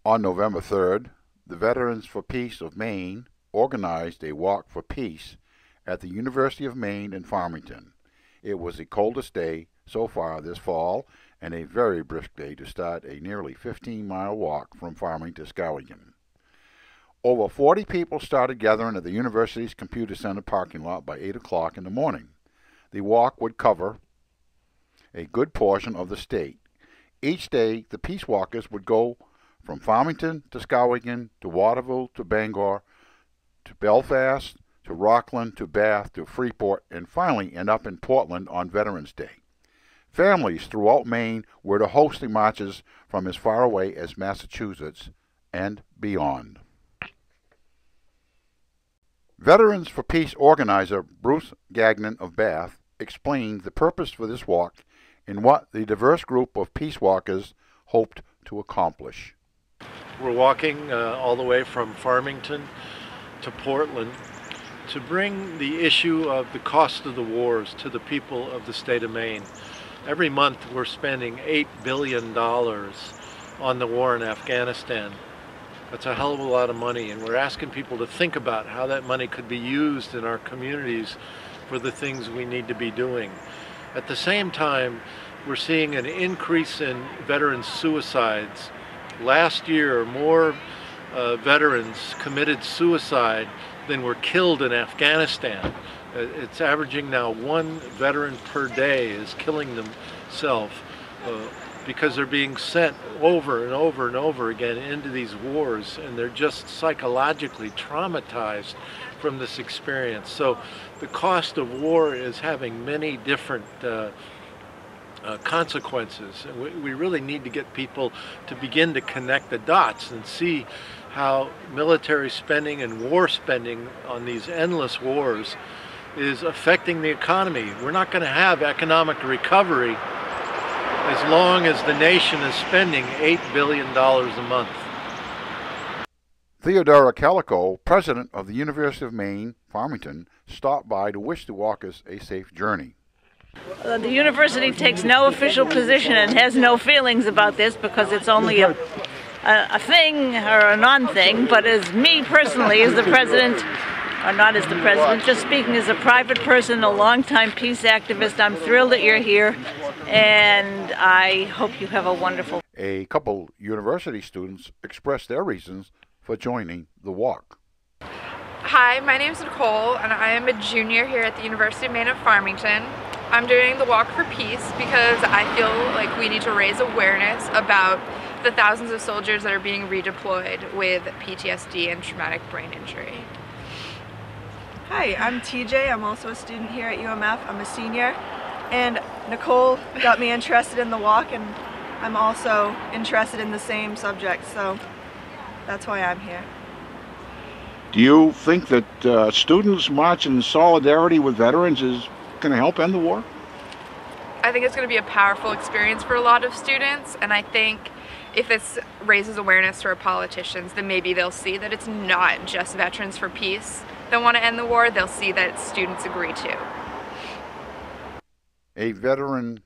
On November 3rd, the Veterans for Peace of Maine organized a walk for peace at the University of Maine in Farmington. It was the coldest day so far this fall and a very brisk day to start a nearly 15-mile walk from Farmington to Skowhegan. Over 40 people started gathering at the university's computer center parking lot by 8 o'clock in the morning. The walk would cover a good portion of the state. Each day, the peace walkers would go from Farmington to Skowhegan to Waterville to Bangor to Belfast to Rockland to Bath to Freeport and finally end up in Portland on Veterans Day. Families throughout Maine were to host the marches from as far away as Massachusetts and beyond. Veterans for Peace organizer Bruce Gagnon of Bath explained the purpose for this walk and what the diverse group of peace walkers hoped to accomplish. We're walking all the way from Farmington to Portland to bring the issue of the cost of the wars to the people of the state of Maine. Every month we're spending $8 billion on the war in Afghanistan. That's a hell of a lot of money, and we're asking people to think about how that money could be used in our communities for the things we need to be doing. At the same time, we're seeing an increase in veteran suicides. Last year, more veterans committed suicide than were killed in Afghanistan. It's averaging now 1 veteran per day is killing themselves because they're being sent over and over and over again into these wars, and they're just psychologically traumatized from this experience. So the cost of war is having many different consequences. And we really need to get people to begin to connect the dots and see how military spending and war spending on these endless wars is affecting the economy. We're not going to have economic recovery as long as the nation is spending $8 billion a month. Theodora Calico, president of the University of Maine, Farmington, stopped by to wish the walkers a safe journey. The university takes no official position and has no feelings about this because it's only a thing or a non-thing, but as me personally, as the president, or not as the president, just speaking as a private person, a longtime peace activist, I'm thrilled that you're here, and I hope you have a wonderful... A couple university students expressed their reasons for joining the walk. Hi, my name is Nicole, and I am a junior here at the University of Maine at Farmington. I'm doing the Walk for Peace because I feel like we need to raise awareness about the thousands of soldiers that are being redeployed with PTSD and traumatic brain injury. Hi, I'm TJ. I'm also a student here at UMF. I'm a senior, and Nicole got me interested in the walk, and I'm also interested in the same subject, so that's why I'm here. Do you think that students marching in solidarity with veterans is going to help end the war? I think it's going to be a powerful experience for a lot of students, and I think if this raises awareness to our politicians, then maybe they'll see that it's not just Veterans for Peace that want to end the war. They'll see that students agree too. A Veteran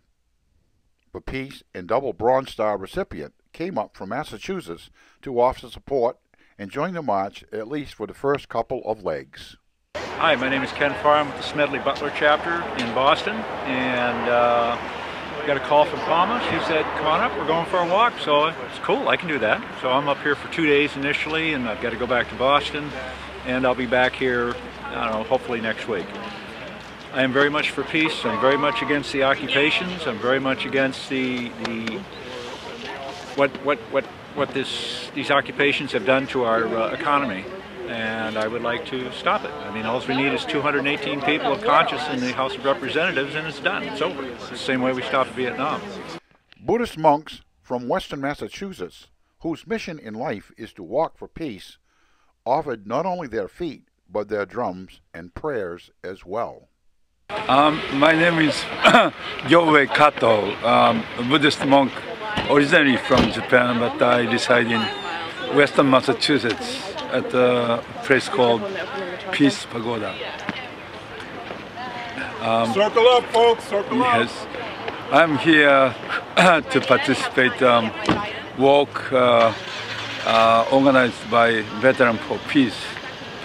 for Peace and double Bronze Star recipient came up from Massachusetts to offer support and joined the march, at least for the first couple of legs. Hi, my name is Ken Farr. I'm with the Smedley Butler chapter in Boston, and got a call from Palma. She said, come on up, we're going for a walk. So it's cool, I can do that. So I'm up here for 2 days initially, and I've got to go back to Boston, and I'll be back here, I don't know, hopefully next week. I am very much for peace. I'm very much against the occupations. I'm very much against what these occupations have done to our economy. And I would like to stop it. I mean, all we need is 218 people of conscience in the House of Representatives, and it's done. It's over. It's the same way we stopped Vietnam. Buddhist monks from western Massachusetts, whose mission in life is to walk for peace, offered not only their feet, but their drums and prayers as well. My name is Gyoe Kato, a Buddhist monk originally from Japan, but I reside in western Massachusetts at a place called Peace Pagoda. Circle up, folks, circle up. Yes, I'm here to participate, walk organized by Veteran for Peace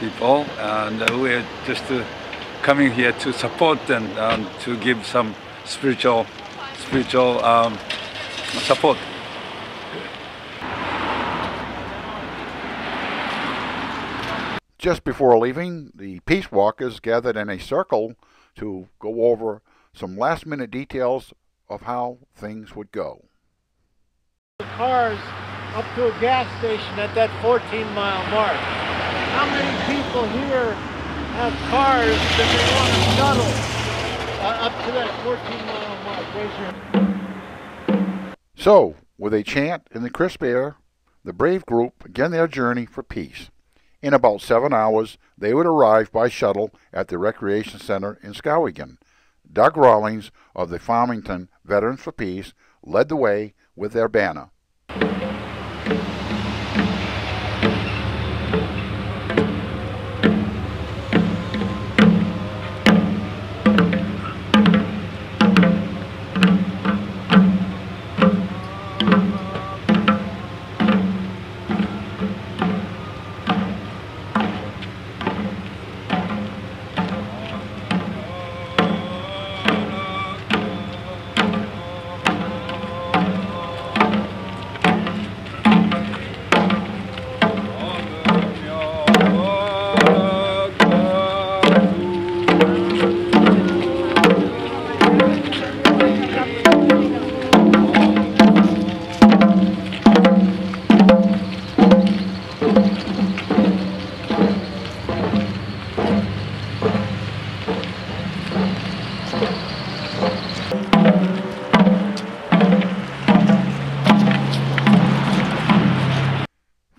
people, and we're just coming here to support and to give some spiritual support. Just before leaving, the Peace Walkers gathered in a circle to go over some last-minute details of how things would go. Cars up to a gas station at that 14-mile mark. How many people here have cars that they want to shuttle up to that 14-mile mark? Raise your hand. So, with a chant in the crisp air, the brave group began their journey for peace. In about 7 hours, they would arrive by shuttle at the Recreation Center in Skowhegan. Doug Rawlings of the Farmington Veterans for Peace led the way with their banner.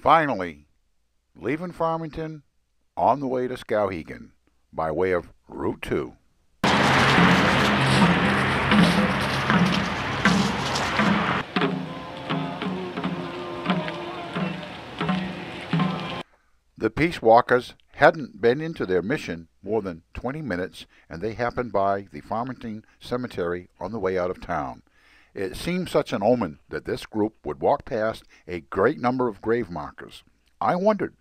Finally, leaving Farmington on the way to Skowhegan by way of Route 2. The Peace Walkers hadn't been into their mission more than 20 minutes, and they happened by the Farmington Cemetery on the way out of town. It seemed such an omen that this group would walk past a great number of grave markers. I wondered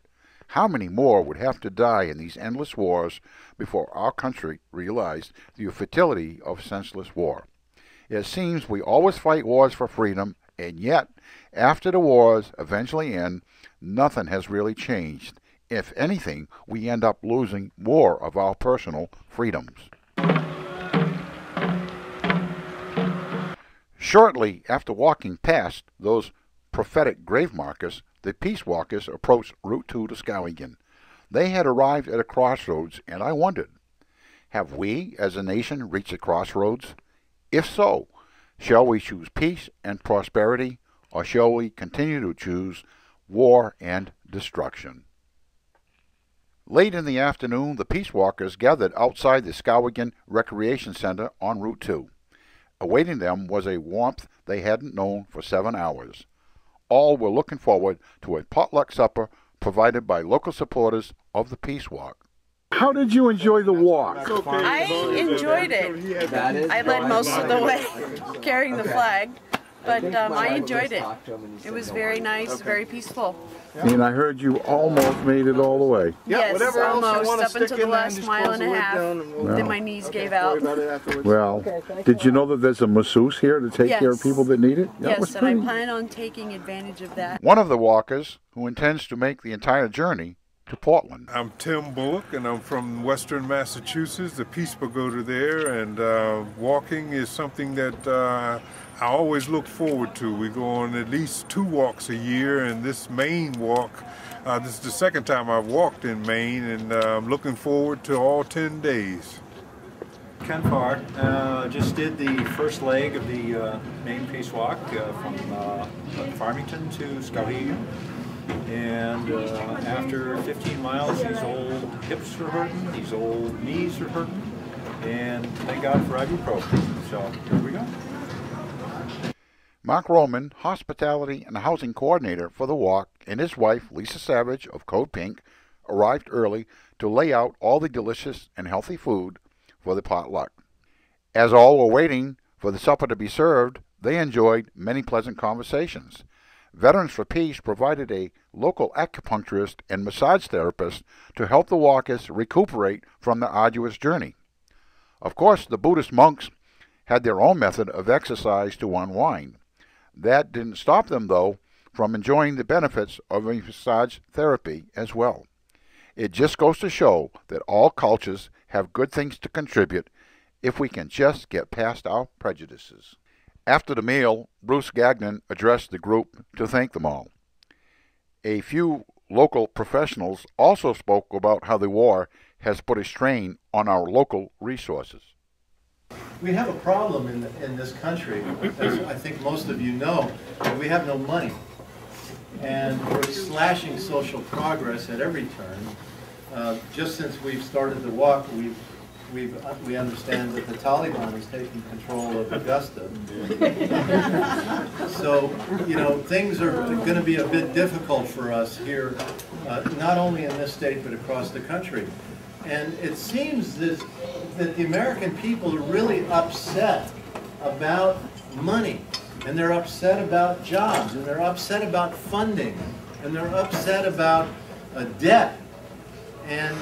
how many more would have to die in these endless wars before our country realized the futility of senseless war. It seems we always fight wars for freedom, and yet, after the wars eventually end, nothing has really changed. If anything, we end up losing more of our personal freedoms. Shortly after walking past those prophetic grave markers, the Peace Walkers approached Route 2 to Skowhegan. They had arrived at a crossroads, and I wondered, have we as a nation reached a crossroads? If so, shall we choose peace and prosperity, or shall we continue to choose war and destruction? Late in the afternoon, the Peace Walkers gathered outside the Skowhegan Recreation Center on Route 2. Awaiting them was a warmth they hadn't known for 7 hours. All were looking forward to a potluck supper provided by local supporters of the Peace Walk. How did you enjoy the walk? I enjoyed it. I led most of the way, carrying the flag, but I enjoyed it. It was very nice, very peaceful. And I heard you almost made it all the way. Yes, almost, up until the last mile and a half. Then my knees gave out. Well, did you know that there's a masseuse here to take care of people that need it? Yes, and I plan on taking advantage of that. One of the walkers, who intends to make the entire journey to Portland. I'm Tim Bullock, and I'm from Western Massachusetts, the Peace Pagoda there, and walking is something that I always look forward to. We go on at least 2 walks a year, and this Maine walk, this is the second time I've walked in Maine, and I'm looking forward to all 10 days. Ken Farr just did the first leg of the Maine Peace Walk from Farmington to Skowhegan. And after 15 miles, these old hips are hurting, these old knees are hurting, and thank God for ibuprofen. So here we go. Mark Roman, Hospitality and Housing Coordinator for the walk, and his wife, Lisa Savage of Code Pink, arrived early to lay out all the delicious and healthy food for the potluck. As all were waiting for the supper to be served, they enjoyed many pleasant conversations. Veterans for Peace provided a local acupuncturist and massage therapist to help the walkers recuperate from their arduous journey. Of course, the Buddhist monks had their own method of exercise to unwind. That didn't stop them, though, from enjoying the benefits of a massage therapy as well. It just goes to show that all cultures have good things to contribute if we can just get past our prejudices. After the meal, Bruce Gagnon addressed the group to thank them all. A few local professionals also spoke about how the war has put a strain on our local resources. We have a problem in this country, as I think most of you know, that we have no money. And we're slashing social progress at every turn. Just since we've started the walk, we understand that the Taliban is taking control of Augusta. So, you know, things are going to be a bit difficult for us here, not only in this state, but across the country. And it seems that the American people are really upset about money, and they're upset about jobs, and they're upset about funding, and they're upset about debt. And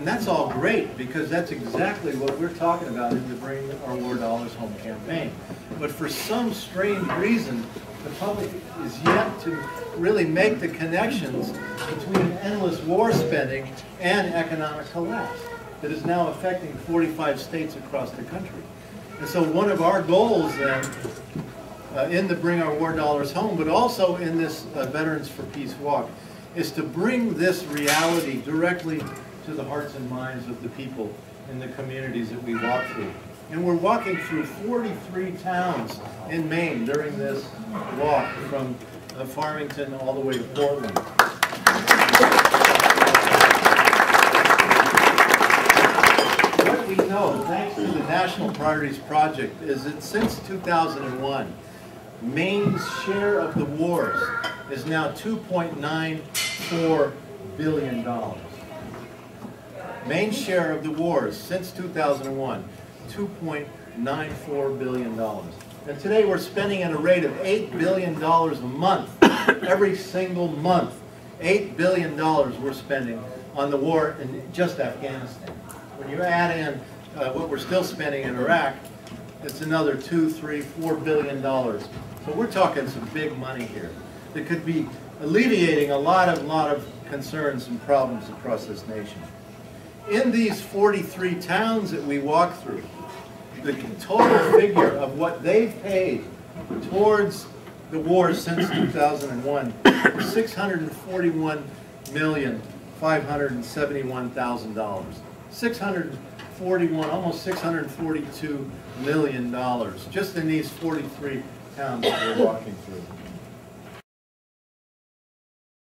that's all great, because that's exactly what we're talking about in the Bring Our War Dollars Home campaign. But for some strange reason, the public is yet to really make the connections between endless war spending and economic collapse that is now affecting 45 states across the country. And so one of our goals then, in the Bring Our War Dollars Home, but also in this Veterans for Peace walk, is to bring this reality directly to the hearts and minds of the people in the communities that we walk through. And we're walking through 43 towns in Maine during this walk, from Farmington all the way to Portland. What we know, thanks to the National Priorities Project, is that since 2001, Maine's share of the wars is now $2.94 billion. Maine's share of the wars since 2001, $2.94 billion. And today we're spending at a rate of $8 billion a month, every single month. $8 billion we're spending on the war in just Afghanistan. When you add in what we're still spending in Iraq, it's another $2, $3, $4 billion. So we're talking some big money here that could be alleviating a lot of concerns and problems across this nation. In these 43 towns that we walk through, the total figure of what they've paid towards the war since 2001 is $641,571,000. Almost $642 million, just in these 43 towns that we're walking through.